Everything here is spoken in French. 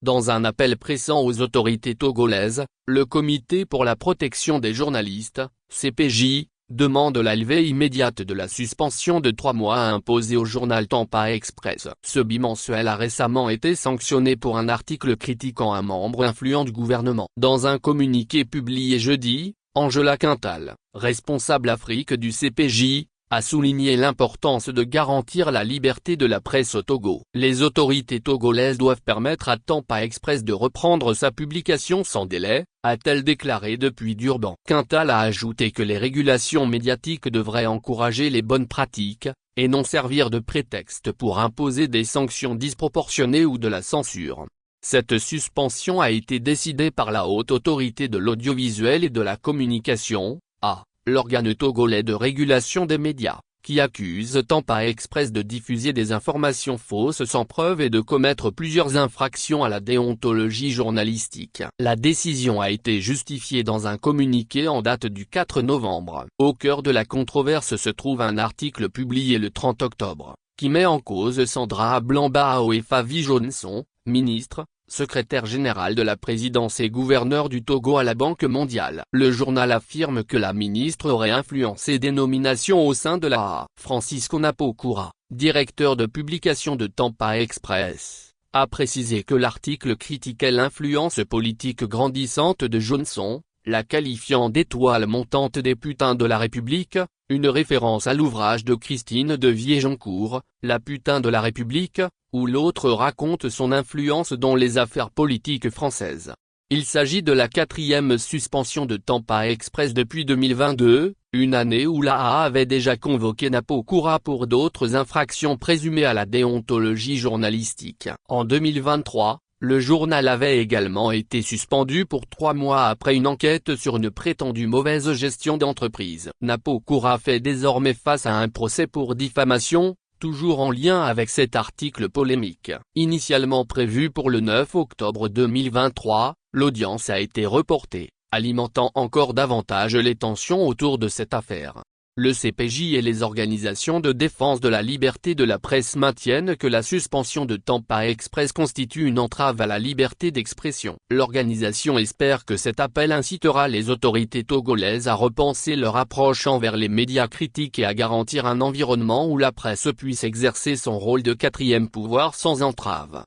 Dans un appel pressant aux autorités togolaises, le Comité pour la protection des journalistes, CPJ, demande la levée immédiate de la suspension de 3 mois imposée au journal Tampa Express. Ce bimensuel a récemment été sanctionné pour un article critiquant un membre influent du gouvernement. Dans un communiqué publié jeudi, Angela Quintal, responsable Afrique du CPJ, a souligné l'importance de garantir la liberté de la presse au Togo. Les autorités togolaises doivent permettre à Tampa Express de reprendre sa publication sans délai, a-t-elle déclaré depuis Durban. Quintal a ajouté que les régulations médiatiques devraient encourager les bonnes pratiques, et non servir de prétexte pour imposer des sanctions disproportionnées ou de la censure. Cette suspension a été décidée par la Haute Autorité de l'Audiovisuel et de la Communication, l'organe togolais de régulation des médias, qui accuse Tampa Express de diffuser des informations fausses sans preuve et de commettre plusieurs infractions à la déontologie journalistique. La décision a été justifiée dans un communiqué en date du 4 novembre. Au cœur de la controverse se trouve un article publié le 30 octobre, qui met en cause Sandra Blamba et Favi Johnson, ministre, secrétaire général de la présidence et gouverneur du Togo à la Banque mondiale. Le journal affirme que la ministre aurait influencé des nominations au sein de la Francisco Napocoura, directeur de publication de Tampa Express, a précisé que l'article critiquait l'influence politique grandissante de Johnson, la qualifiant d'étoile montante des putains de la République, une référence à l'ouvrage de Christine de Viégeancourt, La putain de la République, où l'autre raconte son influence dans les affaires politiques françaises. Il s'agit de la 4e suspension de Tampa Express depuis 2022, une année où l'AA avait déjà convoqué Napocoura pour d'autres infractions présumées à la déontologie journalistique. En 2023, le journal avait également été suspendu pour 3 mois après une enquête sur une prétendue mauvaise gestion d'entreprise. Napocoura fait désormais face à un procès pour diffamation, toujours en lien avec cet article polémique. Initialement prévu pour le 9 octobre 2023, l'audience a été reportée, alimentant encore davantage les tensions autour de cette affaire. Le CPJ et les organisations de défense de la liberté de la presse maintiennent que la suspension de Tampa Express constitue une entrave à la liberté d'expression. L'organisation espère que cet appel incitera les autorités togolaises à repenser leur approche envers les médias critiques et à garantir un environnement où la presse puisse exercer son rôle de 4e pouvoir sans entrave.